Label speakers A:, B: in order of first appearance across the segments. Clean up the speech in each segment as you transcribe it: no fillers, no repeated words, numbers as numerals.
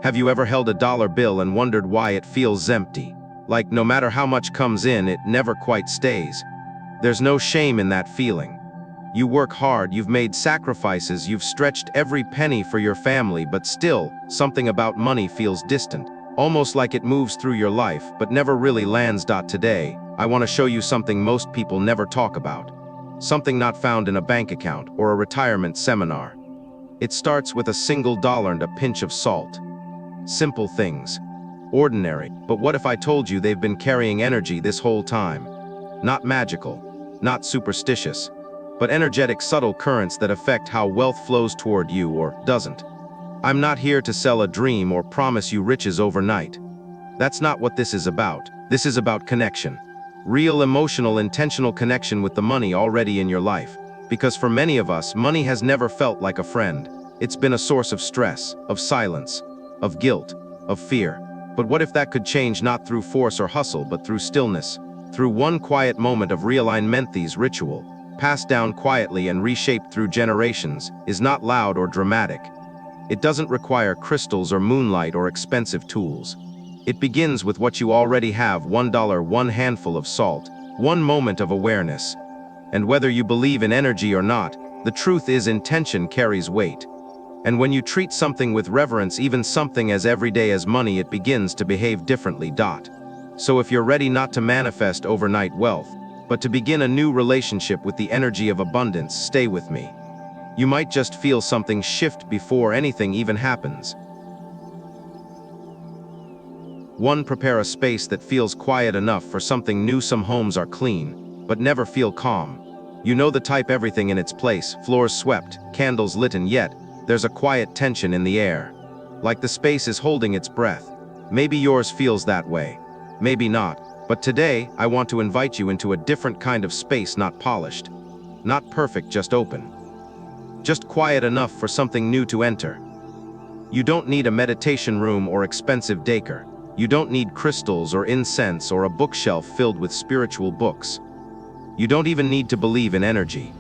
A: Have you ever held a dollar bill and wondered why it feels empty? Like no matter how much comes in, it never quite stays. There's no shame in that feeling. You work hard, you've made sacrifices, you've stretched every penny for your family, but still, something about money feels distant. Almost like it moves through your life, but never really lands. Today, I want to show you something most people never talk about. Something not found in a bank account or a retirement seminar. It starts with a single dollar and a pinch of salt. Simple things. Ordinary, but what if I told you they've been carrying energy this whole time? Not magical, not superstitious, but energetic subtle currents that affect how wealth flows toward you or doesn't. I'm not here to sell a dream or promise you riches overnight. That's not what this is about. This is about connection. Real emotional, intentional connection with the money already in your life. Because for many of us, money has never felt like a friend. It's been a source of stress, of silence, of guilt, of fear. But what if that could change, not through force or hustle, but through stillness? Through one quiet moment of realignment. This ritual, passed down quietly and reshaped through generations, is not loud or dramatic. It doesn't require crystals or moonlight or expensive tools. It begins with what you already have: $1, one handful of salt, one moment of awareness. And whether you believe in energy or not, the truth is intention carries weight. And when you treat something with reverence, even something as everyday as money, it begins to behave differently. So if you're ready not to manifest overnight wealth, but to begin a new relationship with the energy of abundance, stay with me. You might just feel something shift before anything even happens. 1. Prepare a space that feels quiet enough for something new. Some homes are clean, but never feel calm. You know the type: everything in its place, floors swept, candles lit, and yet there's a quiet tension in the air. Like the space is holding its breath. Maybe yours feels that way. Maybe not. But today, I want to invite you into a different kind of space. Not polished, not perfect, just open. Just quiet enough for something new to enter. You don't need a meditation room or expensive decor. You don't need crystals or incense or a bookshelf filled with spiritual books. You don't even need to believe in energy.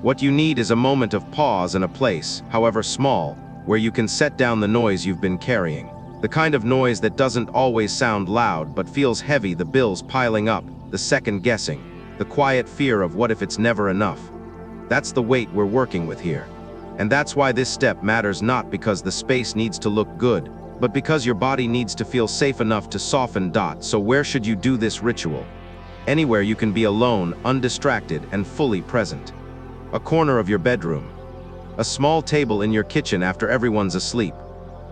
A: What you need is a moment of pause and a place, however small, where you can set down the noise you've been carrying. The kind of noise that doesn't always sound loud but feels heavy: the bills piling up, the second guessing, the quiet fear of what if it's never enough. That's the weight we're working with here. And that's why this step matters, not because the space needs to look good, but because your body needs to feel safe enough to soften. So where should you do this ritual? Anywhere you can be alone, undistracted, and fully present. A corner of your bedroom. A small table in your kitchen after everyone's asleep.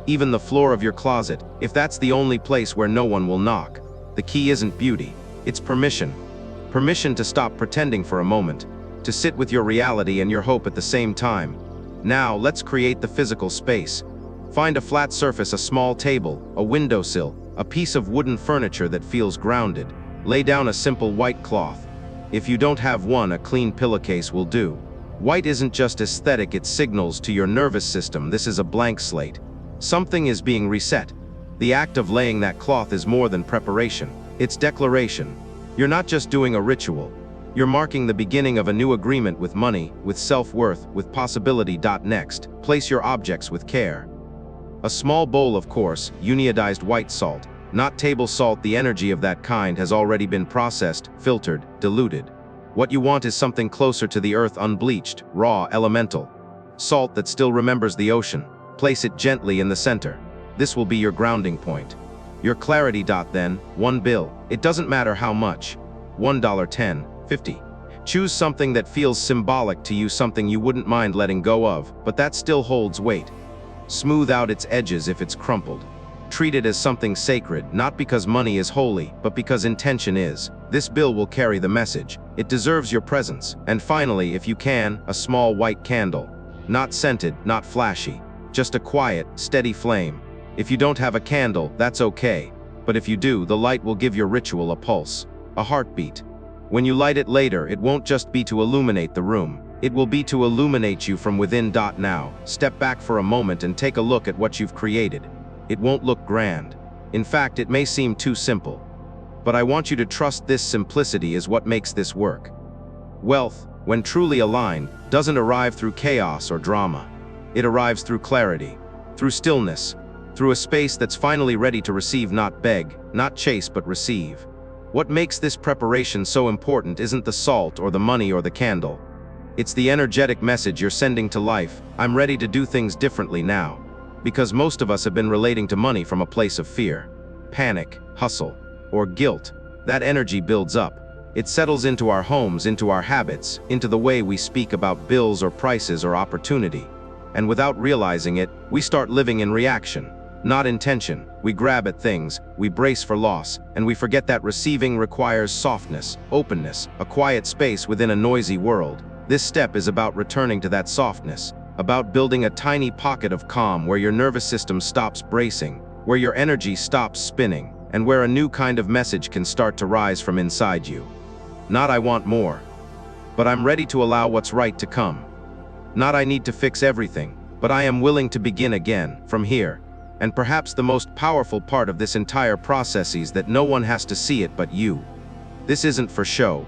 A: Even the floor of your closet, if that's the only place where no one will knock. The key isn't beauty, it's permission. Permission to stop pretending for a moment, to sit with your reality and your hope at the same time. Now, let's create the physical space. Find a flat surface: a small table, a windowsill, a piece of wooden furniture that feels grounded. Lay down a simple white cloth. If you don't have one, a clean pillowcase will do. White isn't just aesthetic, it signals to your nervous system this is a blank slate. Something is being reset. The act of laying that cloth is more than preparation, it's declaration. You're not just doing a ritual. You're marking the beginning of a new agreement with money, with self-worth, with possibility. Next, place your objects with care. A small bowl, of course, unionized white salt, not table salt. The energy of that kind has already been processed, filtered, diluted. What you want is something closer to the earth: unbleached, raw, elemental. Salt that still remembers the ocean. Place it gently in the center. This will be your grounding point. Your clarity. Then, 1 bill. It doesn't matter how much. $1, $10, $50. Choose something that feels symbolic to you, something you wouldn't mind letting go of, but that still holds weight. Smooth out its edges if it's crumpled. Treat it as something sacred, not because money is holy, but because intention is. This bill will carry the message. It deserves your presence. And finally, if you can, a small white candle. Not scented, not flashy. Just a quiet, steady flame. If you don't have a candle, that's okay. But if you do, the light will give your ritual a pulse, a heartbeat. When you light it later, it won't just be to illuminate the room. It will be to illuminate you from within. Now, step back for a moment and take a look at what you've created. It won't look grand. In fact, it may seem too simple. But I want you to trust this simplicity is what makes this work. Wealth, when truly aligned, doesn't arrive through chaos or drama. It arrives through clarity, through stillness, through a space that's finally ready to receive, not beg, not chase, but receive. What makes this preparation so important isn't the salt or the money or the candle. It's the energetic message you're sending to life: I'm ready to do things differently now. Because most of us have been relating to money from a place of fear, panic, hustle, or guilt. That energy builds up. It settles into our homes, into our habits, into the way we speak about bills or prices or opportunity. And without realizing it, we start living in reaction, not intention. We grab at things, we brace for loss, and we forget that receiving requires softness, openness, a quiet space within a noisy world. This step is about returning to that softness, about building a tiny pocket of calm where your nervous system stops bracing, where your energy stops spinning, and where a new kind of message can start to rise from inside you. Not "I want more," but "I'm ready to allow what's right to come." Not "I need to fix everything," but "I am willing to begin again, from here." And perhaps the most powerful part of this entire process is that no one has to see it but you. This isn't for show.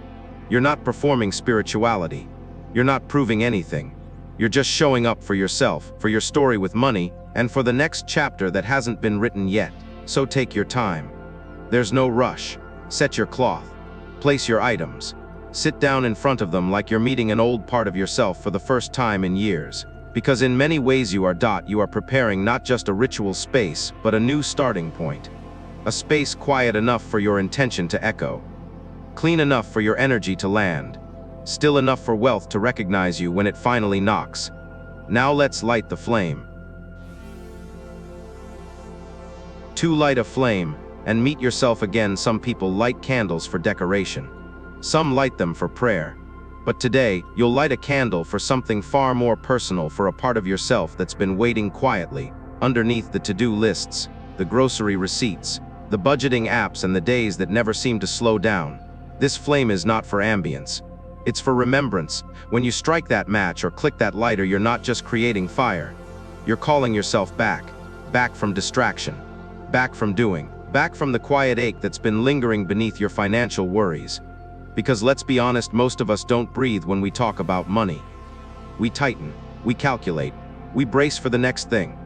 A: You're not performing spirituality. You're not proving anything. You're just showing up for yourself, for your story with money, and for the next chapter that hasn't been written yet. So take your time. There's no rush. Set your cloth. Place your items. Sit down in front of them like you're meeting an old part of yourself for the first time in years. Because in many ways you are preparing not just a ritual space, but a new starting point. A space quiet enough for your intention to echo. Clean enough for your energy to land. Still enough for wealth to recognize you when it finally knocks. Now let's light the flame. To light a flame and meet yourself again. Some people light candles for decoration. Some light them for prayer. But today, you'll light a candle for something far more personal, for a part of yourself that's been waiting quietly, underneath the to-do lists, the grocery receipts, the budgeting apps, and the days that never seem to slow down. This flame is not for ambience. It's for remembrance. When you strike that match or click that lighter, you're not just creating fire. You're calling yourself back. Back from distraction. Back from doing. Back from the quiet ache that's been lingering beneath your financial worries. Because let's be honest, most of us don't breathe when we talk about money. We tighten, we calculate, we brace for the next thing.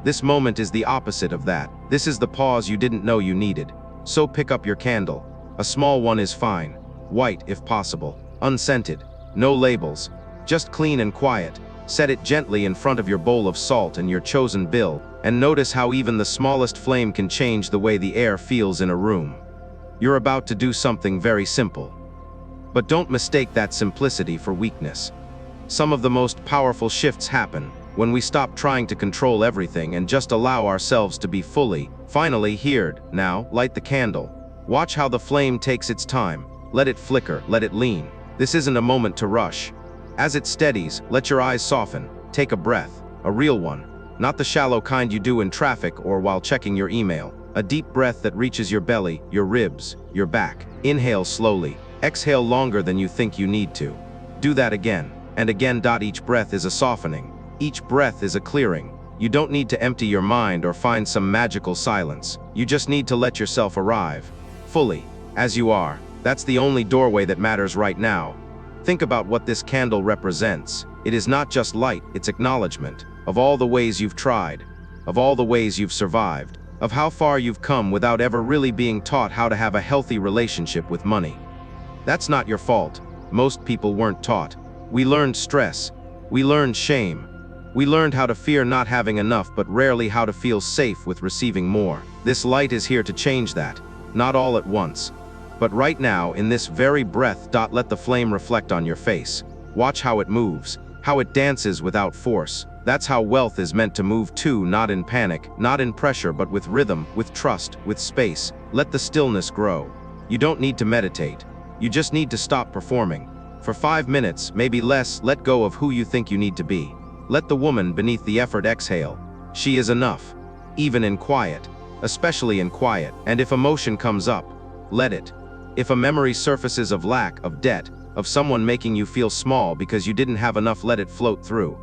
A: This moment is the opposite of that. This is the pause you didn't know you needed. So pick up your candle. A small one is fine. White if possible. Unscented. No labels. Just clean and quiet. Set it gently in front of your bowl of salt and your chosen bill, and notice how even the smallest flame can change the way the air feels in a room. You're about to do something very simple. But don't mistake that simplicity for weakness. Some of the most powerful shifts happen when we stop trying to control everything and just allow ourselves to be finally heard. Now, light the candle. Watch how the flame takes its time. Let it flicker, let it lean. This isn't a moment to rush. As it steadies, let your eyes soften. Take a breath, a real one. Not the shallow kind you do in traffic or while checking your email. A deep breath that reaches your belly, your ribs, your back. Inhale slowly. Exhale longer than you think you need to. Do that again, and again. Each breath is a softening. Each breath is a clearing. You don't need to empty your mind or find some magical silence. You just need to let yourself arrive. Fully, as you are. That's the only doorway that matters right now. Think about what this candle represents. It is not just light, it's acknowledgement of all the ways you've tried, of all the ways you've survived, of how far you've come without ever really being taught how to have a healthy relationship with money. That's not your fault. Most people weren't taught. We learned stress. We learned shame. We learned how to fear not having enough, but rarely how to feel safe with receiving more. This light is here to change that. Not all at once, but right now, in this very breath. Let the flame reflect on your face. Watch how it moves, how it dances without force. That's how wealth is meant to move too, not in panic, not in pressure, but with rhythm, with trust, with space. Let the stillness grow. You don't need to meditate. You just need to stop performing. For 5 minutes, maybe less, let go of who you think you need to be. Let the woman beneath the effort exhale. She is enough. Even in quiet. Especially in quiet. And if emotion comes up, let it. If a memory surfaces of lack, of debt, of someone making you feel small because you didn't have enough, let it float through.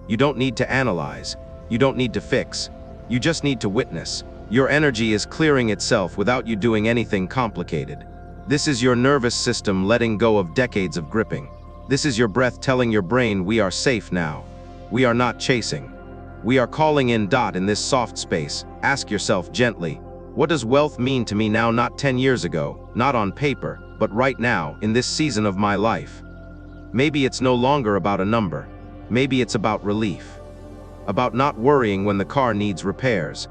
A: You don't need to analyze. You don't need to fix. You just need to witness. Your energy is clearing itself without you doing anything complicated. This is your nervous system letting go of decades of gripping. This is your breath telling your brain, we are safe now. We are not chasing. We are calling in dot in this soft space. Ask yourself gently, what does wealth mean to me now, not 10 years ago, not on paper, but right now, in this season of my life? Maybe it's no longer about a number. Maybe it's about relief. About not worrying when the car needs repairs.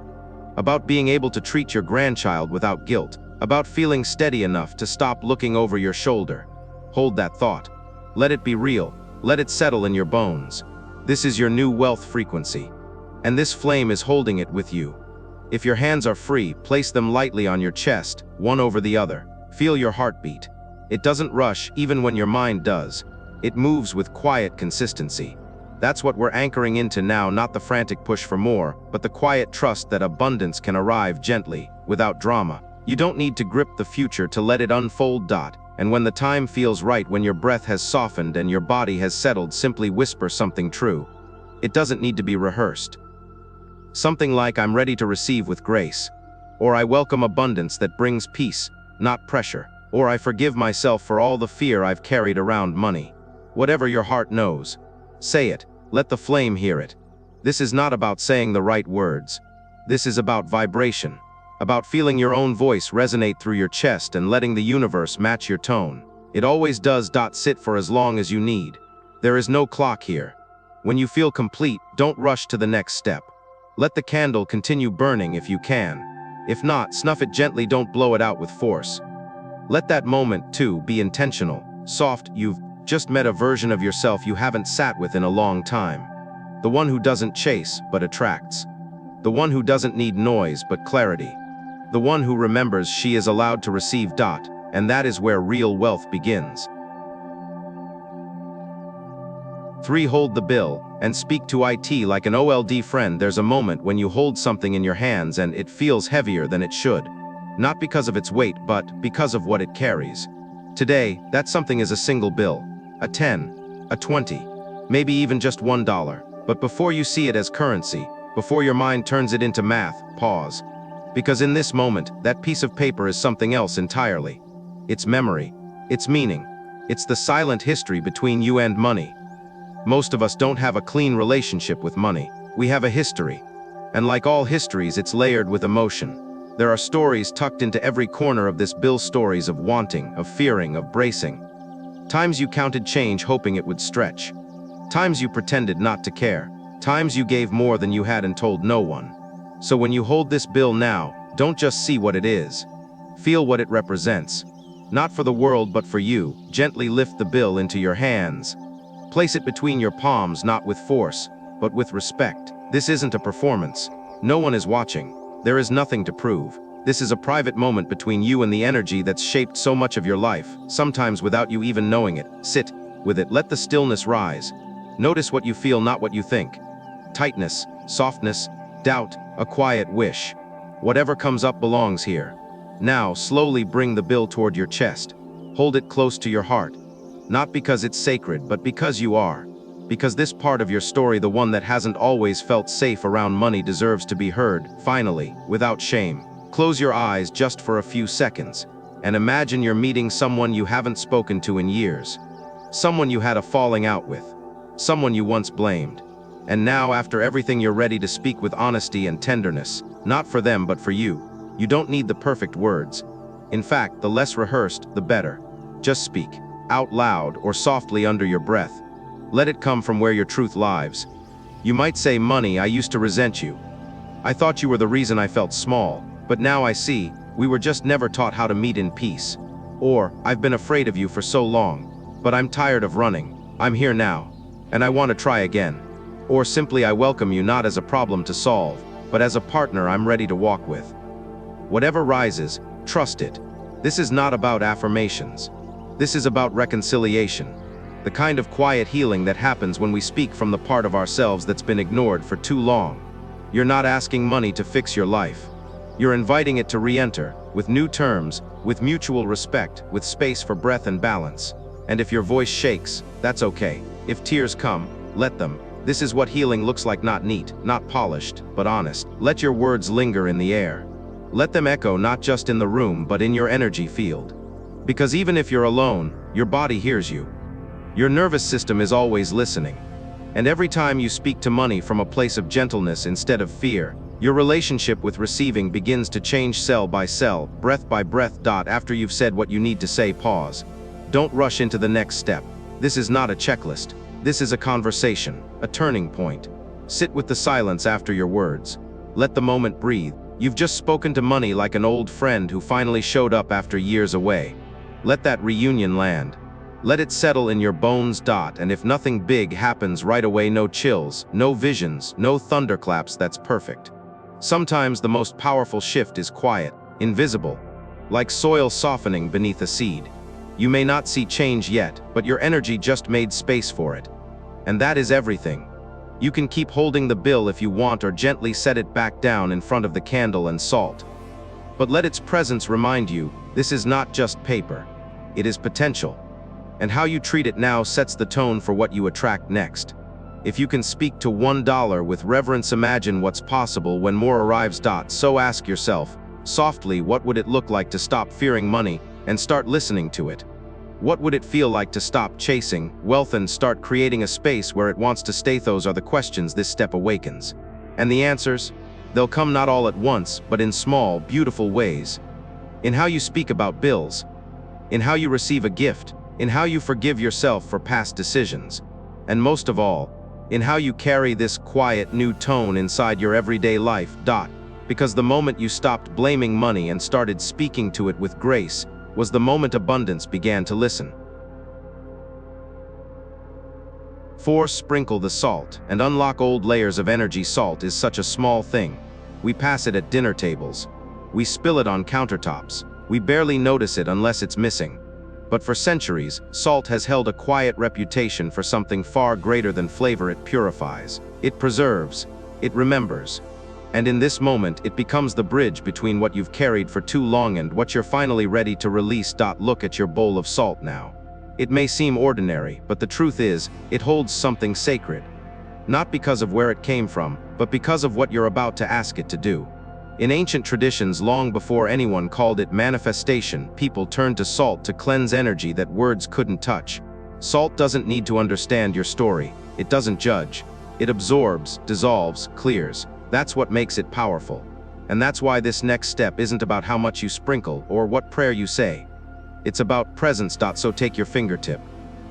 A: About being able to treat your grandchild without guilt. About feeling steady enough to stop looking over your shoulder. Hold that thought. Let it be real. Let it settle in your bones. This is your new wealth frequency. And this flame is holding it with you. If your hands are free, place them lightly on your chest, one over the other. Feel your heartbeat. It doesn't rush even when your mind does. It moves with quiet consistency. That's what we're anchoring into now, not the frantic push for more, but the quiet trust that abundance can arrive gently, without drama. You don't need to grip the future to let it unfold. And when the time feels right, when your breath has softened and your body has settled, simply whisper something true. It doesn't need to be rehearsed. Something like, I'm ready to receive with grace. Or I welcome abundance that brings peace, not pressure. Or I forgive myself for all the fear I've carried around money. Whatever your heart knows, say it. Let the flame hear it. This is not about saying the right words. This is about vibration. About feeling your own voice resonate through your chest and letting the universe match your tone. It always does. Sit for as long as you need. There is no clock here. When you feel complete, don't rush to the next step. Let the candle continue burning if you can. If not, snuff it gently, don't blow it out with force. Let that moment, too, be intentional, soft. You've just met a version of yourself you haven't sat with in a long time. The one who doesn't chase, but attracts. The one who doesn't need noise, but clarity. The one who remembers she is allowed to receive. And that is where real wealth begins. 3. Hold the bill, and speak to it like an old friend. There's a moment when you hold something in your hands and it feels heavier than it should. Not because of its weight, but because of what it carries. Today, that something is a single bill. A 10, a 20, maybe even just $1. But before you see it as currency, before your mind turns it into math, pause. Because in this moment, that piece of paper is something else entirely. It's memory. It's meaning. It's the silent history between you and money. Most of us don't have a clean relationship with money. We have a history. And like all histories, it's layered with emotion. There are stories tucked into every corner of this bill, stories of wanting, of fearing, of bracing. Times you counted change hoping it would stretch. Times you pretended not to care. Times you gave more than you had and told no one. So when you hold this bill now, don't just see what it is. Feel what it represents. Not for the world, but for you. Gently lift the bill into your hands. Place it between your palms, not with force, but with respect. This isn't a performance. No one is watching. There is nothing to prove. This is a private moment between you and the energy that's shaped so much of your life, sometimes without you even knowing it. Sit with it. Let the stillness rise. Notice what you feel, not what you think. Tightness, softness, doubt, a quiet wish. Whatever comes up belongs here. Now, slowly bring the bill toward your chest. Hold it close to your heart. Not because it's sacred, but because you are. Because this part of your story, the one that hasn't always felt safe around money, deserves to be heard, finally, without shame. Close your eyes just for a few seconds, and imagine you're meeting someone you haven't spoken to in years. Someone you had a falling out with. Someone you once blamed. And now, after everything, you're ready to speak with honesty and tenderness. Not for them, but for you. You don't need the perfect words. In fact, the less rehearsed, the better. Just speak, out loud or softly under your breath. Let it come from where your truth lives. You might say, money, I used to resent you. I thought you were the reason I felt small. But now I see, we were just never taught how to meet in peace. Or, I've been afraid of you for so long, but I'm tired of running. I'm here now, and I want to try again. Or simply, I welcome you not as a problem to solve, but as a partner I'm ready to walk with. Whatever rises, trust it. This is not about affirmations. This is about reconciliation. The kind of quiet healing that happens when we speak from the part of ourselves that's been ignored for too long. You're not asking money to fix your life. You're inviting it to re-enter, with new terms, with mutual respect, with space for breath and balance. And if your voice shakes, that's okay. If tears come, let them. This is what healing looks like, not neat, not polished, but honest. Let your words linger in the air. Let them echo not just in the room, but in your energy field. Because even if you're alone, your body hears you. Your nervous system is always listening. And every time you speak to money from a place of gentleness instead of fear, your relationship with receiving begins to change cell by cell, breath by breath. After you've said what you need to say, pause. Don't rush into the next step. This is not a checklist. This is a conversation, a turning point. Sit with the silence after your words. Let the moment breathe. You've just spoken to money like an old friend who finally showed up after years away. Let that reunion land. Let it settle in your bones. And if nothing big happens right away, no chills, no visions, no thunderclaps, that's perfect. Sometimes the most powerful shift is quiet, invisible, like soil softening beneath a seed. You may not see change yet, but your energy just made space for it. And that is everything. You can keep holding the bill if you want, or gently set it back down in front of the candle and salt. But let its presence remind you, this is not just paper. It is potential. And how you treat it now sets the tone for what you attract next. If you can speak to $1 with reverence, imagine what's possible when more arrives. So ask yourself, softly, what would it look like to stop fearing money and start listening to it? What would it feel like to stop chasing wealth and start creating a space where it wants to stay? Those are the questions this step awakens. And the answers? They'll come not all at once, but in small, beautiful ways. In how you speak about bills, in how you receive a gift, in how you forgive yourself for past decisions, and most of all, in how you carry this quiet new tone inside your everyday life. Because the moment you stopped blaming money and started speaking to it with grace was the moment abundance began to listen. 4. Sprinkle the salt and unlock old layers of energy. Salt is such a small thing. We pass it at dinner tables. We spill it on countertops. We barely notice it unless it's missing. But for centuries, salt has held a quiet reputation for something far greater than flavor. It purifies, it preserves, it remembers. And in this moment, it becomes the bridge between what you've carried for too long and what you're finally ready to release. Look at your bowl of salt now. It may seem ordinary, but the truth is, it holds something sacred. Not because of where it came from, but because of what you're about to ask it to do. In ancient traditions, long before anyone called it manifestation, people turned to salt to cleanse energy that words couldn't touch. Salt doesn't need to understand your story. It doesn't judge. It absorbs, dissolves, clears. That's what makes it powerful. And that's why this next step isn't about how much you sprinkle or what prayer you say. It's about presence. So take your fingertip.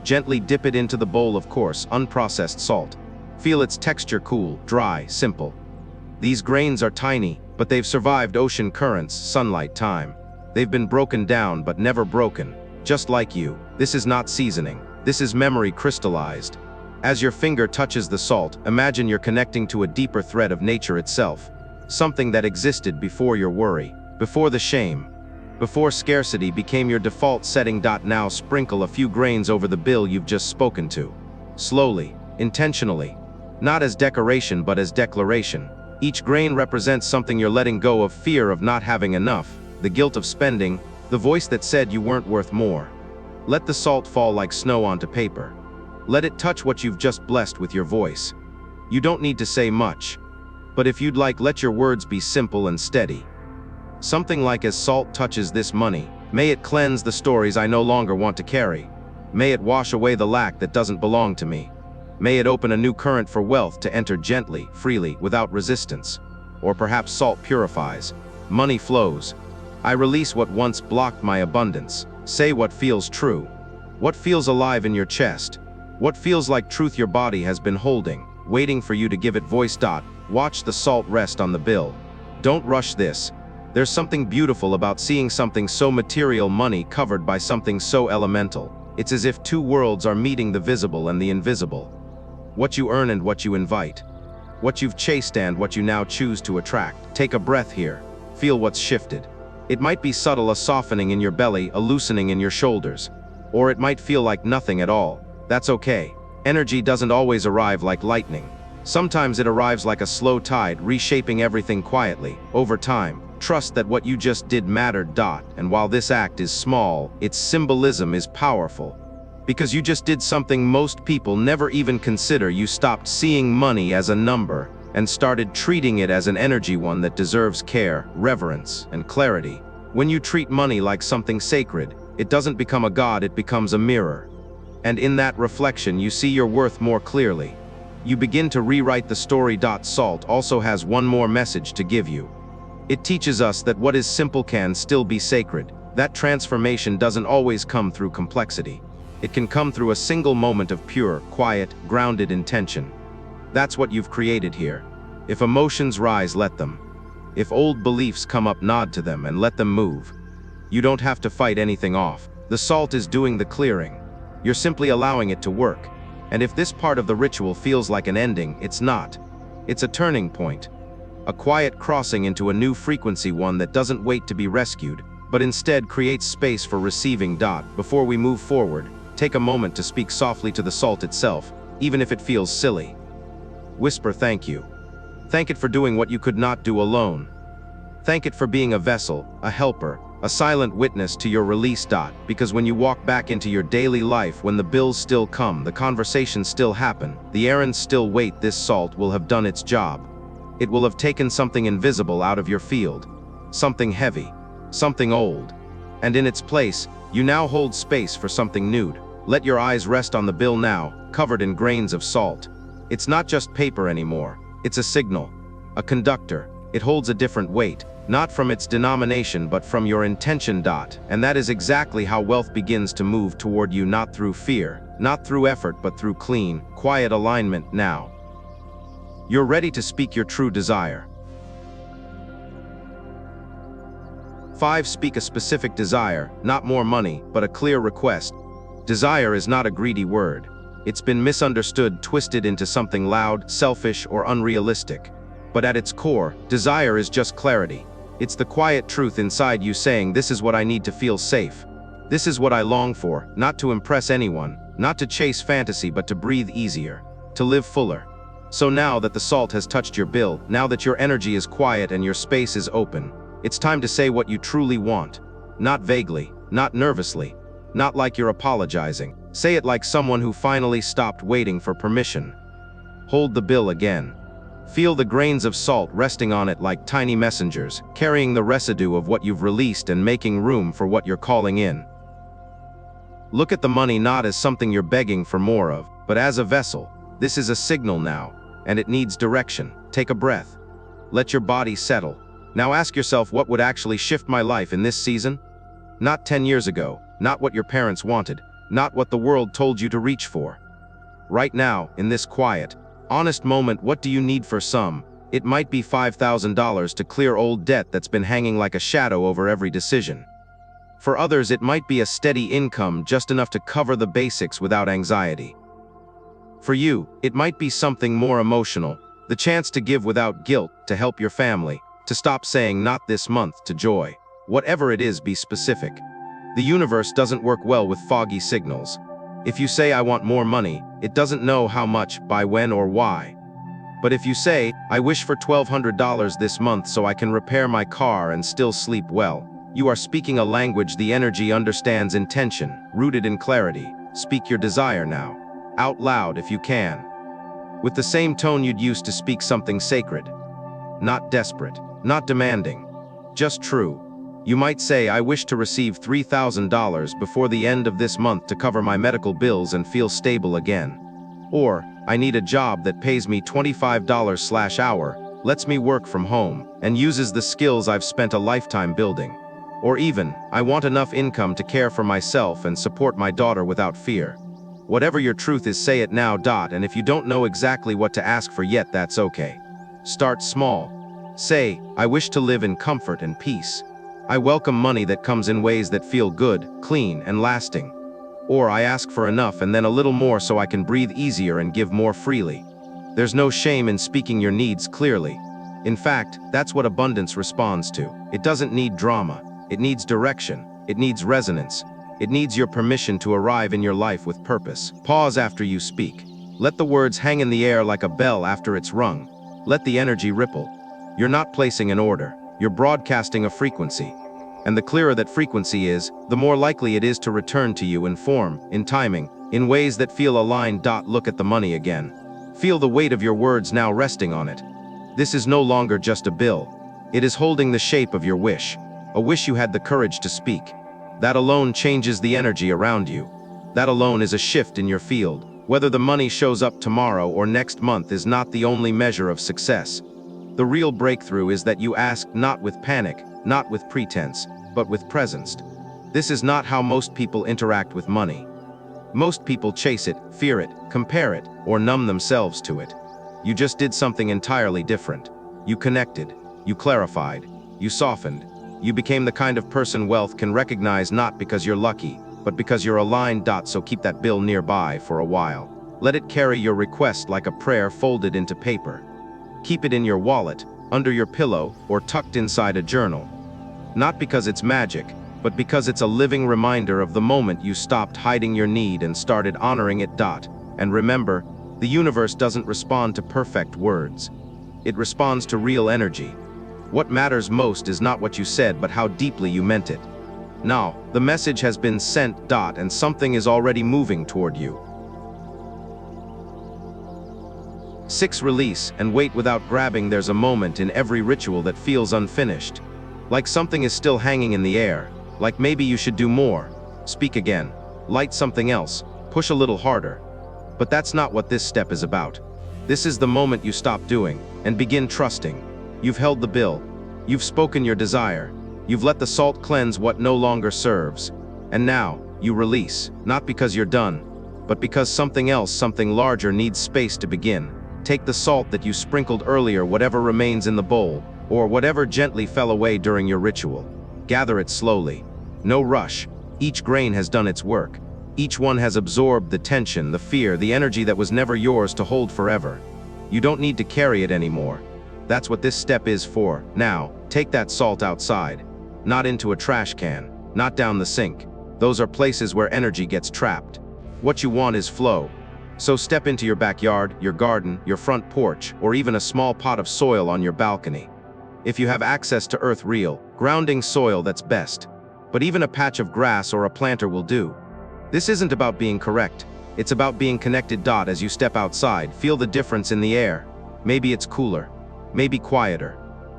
A: Gently dip it into the bowl of coarse, unprocessed salt. Feel its texture: cool, dry, simple. These grains are tiny, but they've survived ocean currents, sunlight, time. They've been broken down but never broken. Just like you, this is not seasoning. This is memory crystallized. As your finger touches the salt, imagine you're connecting to a deeper thread of nature itself. Something that existed before your worry, before the shame, before scarcity became your default setting. Now sprinkle a few grains over the bill you've just spoken to. Slowly, intentionally. Not as decoration but as declaration. Each grain represents something you're letting go of: fear of not having enough, the guilt of spending, the voice that said you weren't worth more. Let the salt fall like snow onto paper. Let it touch what you've just blessed with your voice. You don't need to say much. But if you'd like, let your words be simple and steady. Something like, as salt touches this money, may it cleanse the stories I no longer want to carry. May it wash away the lack that doesn't belong to me. May it open a new current for wealth to enter gently, freely, without resistance. Or perhaps salt purifies. Money flows. I release what once blocked my abundance. Say what feels true. What feels alive in your chest. What feels like truth your body has been holding, waiting for you to give it voice. Watch the salt rest on the bill. Don't rush this. There's something beautiful about seeing something so material, money, covered by something so elemental. It's as if two worlds are meeting, the visible and the invisible. What you earn and what you invite. What you've chased and what you now choose to attract. Take a breath here. Feel what's shifted. It might be subtle, a softening in your belly, a loosening in your shoulders. Or it might feel like nothing at all. That's okay. Energy doesn't always arrive like lightning. Sometimes it arrives like a slow tide, reshaping everything quietly. Over time, trust that what you just did mattered. And while this act is small, its symbolism is powerful. Because you just did something most people never even consider. You stopped seeing money as a number and started treating it as an energy, one that deserves care, reverence, and clarity. When you treat money like something sacred, it doesn't become a god, it becomes a mirror. And in that reflection, you see your worth more clearly. you begin to rewrite the story. Salt also has one more message to give you. It teaches us that what is simple can still be sacred. That transformation doesn't always come through complexity. It can come through a single moment of pure, quiet, grounded intention. That's what you've created here. If emotions rise, let them. If old beliefs come up, nod to them and let them move. You don't have to fight anything off. The salt is doing the clearing. You're simply allowing it to work. And if this part of the ritual feels like an ending, it's not. It's a turning point. A quiet crossing into a new frequency, one that doesn't wait to be rescued, but instead creates space for receiving. Before we move forward, take a moment to speak softly to the salt itself, even if it feels silly. Whisper thank you. Thank it for doing what you could not do alone. Thank it for being a vessel, a helper, a silent witness to your release. Because when you walk back into your daily life, when the bills still come, the conversations still happen, the errands still wait, this salt will have done its job. It will have taken something invisible out of your field, something heavy, something old. And in its place, you now hold space for something new. Let your eyes rest on the bill now, covered in grains of salt. It's not just paper anymore. It's a signal, a conductor. It holds a different weight, not from its denomination but from your intention. And that is exactly how wealth begins to move toward you, not through fear, not through effort, but through clean, quiet alignment. Now, you're ready to speak your true desire. 5. Speak a specific desire, not more money, but a clear request. Desire is not a greedy word. It's been misunderstood, twisted into something loud, selfish, or unrealistic. But at its core, desire is just clarity. It's the quiet truth inside you saying, this is what I need to feel safe. This is what I long for, not to impress anyone, not to chase fantasy, but to breathe easier, to live fuller. So now that the salt has touched your bill, now that your energy is quiet and your space is open, it's time to say what you truly want. Not vaguely, not nervously, not like you're apologizing. Say it like someone who finally stopped waiting for permission. Hold the bill again. Feel the grains of salt resting on it like tiny messengers, carrying the residue of what you've released and making room for what you're calling in. Look at the money not as something you're begging for more of, but as a vessel. This is a signal now, and it needs direction. Take a breath. Let your body settle. Now ask yourself, what would actually shift my life in this season? Not 10 years ago, not what your parents wanted, not what the world told you to reach for. Right now, in this quiet, honest moment, what do you need? For some, it might be $5,000 to clear old debt that's been hanging like a shadow over every decision. For others, it might be a steady income, just enough to cover the basics without anxiety. For you, it might be something more emotional, the chance to give without guilt, to help your family, to stop saying not this month, to joy. Whatever it is, be specific. The universe doesn't work well with foggy signals. If you say, I want more money, it doesn't know how much, by when, or why. But if you say, I wish for $1,200 this month so I can repair my car and still sleep well, you are speaking a language the energy understands, intention, rooted in clarity. Speak your desire now, out loud if you can, with the same tone you'd use to speak something sacred. Not desperate, not demanding, just true. You might say, I wish to receive $3,000 before the end of this month to cover my medical bills and feel stable again. Or, I need a job that pays me $25/hour, lets me work from home, and uses the skills I've spent a lifetime building. Or even, I want enough income to care for myself and support my daughter without fear. Whatever your truth is, say it now. And if you don't know exactly what to ask for yet, that's okay. Start small. Say, I wish to live in comfort and peace. I welcome money that comes in ways that feel good, clean, and lasting. Or I ask for enough and then a little more so I can breathe easier and give more freely. There's no shame in speaking your needs clearly. In fact, that's what abundance responds to. It doesn't need drama. It needs direction. It needs resonance. It needs your permission to arrive in your life with purpose. Pause after you speak. Let the words hang in the air like a bell after it's rung. Let the energy ripple. You're not placing an order. You're broadcasting a frequency. And the clearer that frequency is, the more likely it is to return to you in form, in timing, in ways that feel aligned. Look at the money again. Feel the weight of your words now resting on it. This is no longer just a bill. It is holding the shape of your wish, a wish you had the courage to speak. That alone changes the energy around you. That alone is a shift in your field. Whether the money shows up tomorrow or next month is not the only measure of success. The real breakthrough is that you ask not with panic, not with pretense, but with presence. This is not how most people interact with money. Most people chase it, fear it, compare it, or numb themselves to it. You just did something entirely different. You connected, you clarified, you softened. You became the kind of person wealth can recognize not because you're lucky, but because you're aligned. So keep that bill nearby for a while. Let it carry your request like a prayer folded into paper. Keep it in your wallet, under your pillow, or tucked inside a journal. Not because it's magic, but because it's a living reminder of the moment you stopped hiding your need and started honoring it. And remember, the universe doesn't respond to perfect words. It responds to real energy. What matters most is not what you said, but how deeply you meant it. Now, the message has been sent. And something is already moving toward you. 6. Release and wait without grabbing. There's a moment in every ritual that feels unfinished. Like something is still hanging in the air. Like maybe you should do more. Speak again. Light something else. Push a little harder. But that's not what this step is about. This is the moment you stop doing and begin trusting. You've held the bill. You've spoken your desire. You've let the salt cleanse what no longer serves. And now, you release, not because you're done, but because something else, something larger needs space to begin. Take the salt that you sprinkled earlier, whatever remains in the bowl, or whatever gently fell away during your ritual. Gather it slowly. No rush. Each grain has done its work. Each one has absorbed the tension, the fear, the energy that was never yours to hold forever. You don't need to carry it anymore. That's what this step is for. Now, take that salt outside. Not into a trash can, not down the sink. Those are places where energy gets trapped. What you want is flow. So step into your backyard, your garden, your front porch, or even a small pot of soil on your balcony. If you have access to earth, real, grounding soil, that's best. But even a patch of grass or a planter will do. This isn't about being correct. It's about being connected. As you step outside, feel the difference in the air. Maybe it's cooler. Maybe quieter.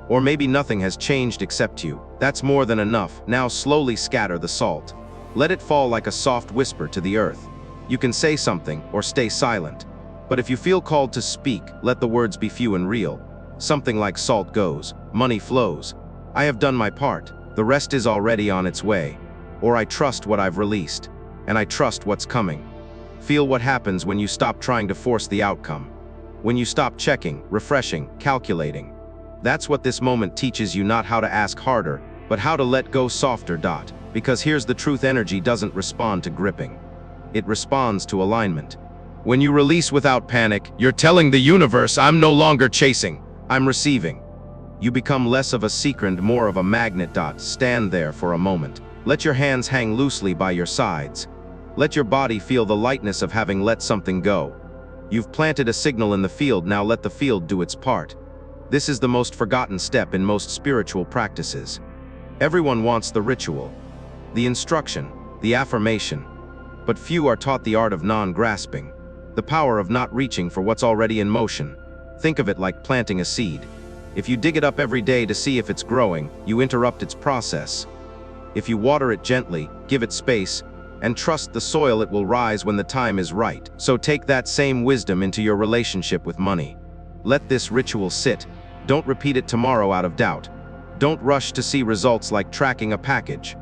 A: Or maybe nothing has changed except you. That's more than enough. Now slowly scatter the salt. Let it fall like a soft whisper to the earth. You can say something or stay silent. But if you feel called to speak, let the words be few and real. Something like salt goes, money flows. I have done my part. The rest is already on its way. Or I trust what I've released. And I trust what's coming. Feel what happens when you stop trying to force the outcome. When you stop checking, refreshing, calculating. That's what this moment teaches you, not how to ask harder, but how to let go softer. Because here's the truth: energy doesn't respond to gripping. It responds to alignment. When you release without panic, you're telling the universe, I'm no longer chasing, I'm receiving. You become less of a seeker and more of a magnet. Stand there for a moment. Let your hands hang loosely by your sides. Let your body feel the lightness of having let something go. You've planted a signal in the field, now let the field do its part. This is the most forgotten step in most spiritual practices. Everyone wants the ritual, the instruction, the affirmation. But few are taught the art of non-grasping, the power of not reaching for what's already in motion. Think of it like planting a seed. If you dig it up every day to see if it's growing, you interrupt its process. If you water it gently, give it space, and trust the soil, it will rise when the time is right. So take that same wisdom into your relationship with money. Let this ritual sit. Don't repeat it tomorrow out of doubt. Don't rush to see results like tracking a package.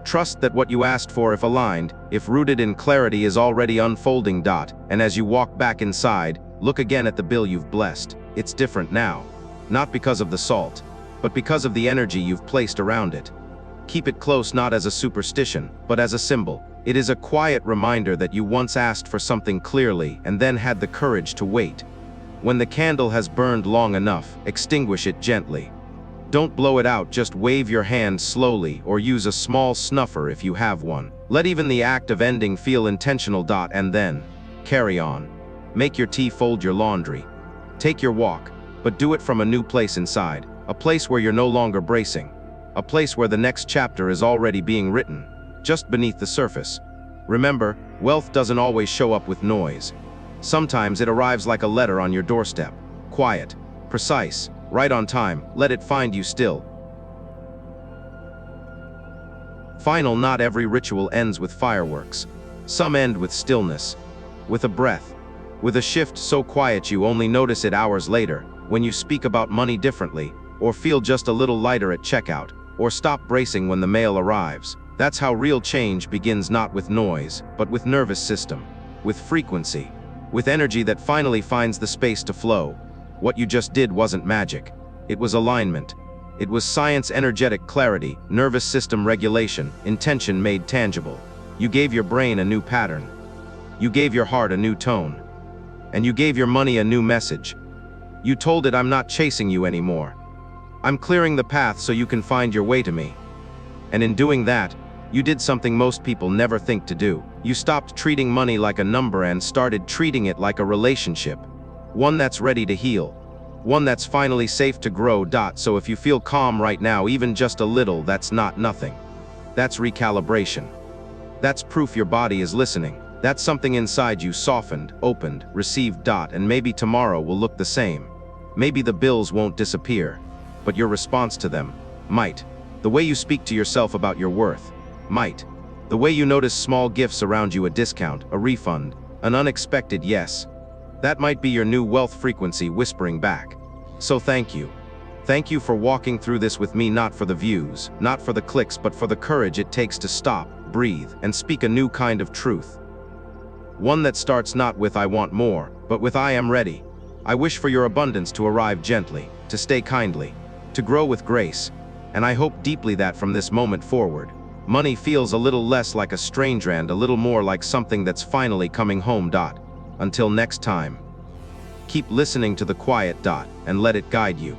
A: Trust that what you asked for, if aligned, if rooted in clarity, is already unfolding. And as you walk back inside, look again at the bill you've blessed. It's different now. Not because of the salt, but because of the energy you've placed around it. Keep it close, not as a superstition, but as a symbol. It is a quiet reminder that you once asked for something clearly and then had the courage to wait. When the candle has burned long enough, extinguish it gently. Don't blow it out, just wave your hand slowly or use a small snuffer if you have one. Let even the act of ending feel intentional. And then, carry on. Make your tea, fold your laundry. Take your walk, but do it from a new place inside, a place where you're no longer bracing, a place where the next chapter is already being written, just beneath the surface. Remember, wealth doesn't always show up with noise. Sometimes it arrives like a letter on your doorstep, quiet, precise, right on time. Let it find you still. Final, not every ritual ends with fireworks. Some end with stillness. with a breath, with a shift so quiet you only notice it hours later, when you speak about money differently, or feel just a little lighter at checkout, or stop bracing when the mail arrives. That's how real change begins, not with noise, but with nervous system, with frequency, with energy that finally finds the space to flow. What you just did wasn't magic. It was alignment. It was science, energetic clarity, nervous system regulation, intention made tangible. You gave your brain a new pattern. You gave your heart a new tone. And you gave your money a new message. You told it, I'm not chasing you anymore. I'm clearing the path so you can find your way to me. And in doing that, you did something most people never think to do. You stopped treating money like a number and started treating it like a relationship. One that's ready to heal. One that's finally safe to grow. So if you feel calm right now, even just a little, that's not nothing. That's recalibration. That's proof your body is listening. That's something inside you softened, opened, received. And maybe tomorrow will look the same. Maybe the bills won't disappear, but your response to them might. The way you speak to yourself about your worth might. The way you notice small gifts around you, a discount, a refund, an unexpected yes. That might be your new wealth frequency whispering back. So thank you. Thank you for walking through this with me, not for the views, not for the clicks, but for the courage it takes to stop, breathe, and speak a new kind of truth. One that starts not with I want more, but with I am ready. I wish for your abundance to arrive gently, to stay kindly, to grow with grace, and I hope deeply that from this moment forward, money feels a little less like a stranger and a little more like something that's finally coming home. Until next time, keep listening to the quiet and let it guide you.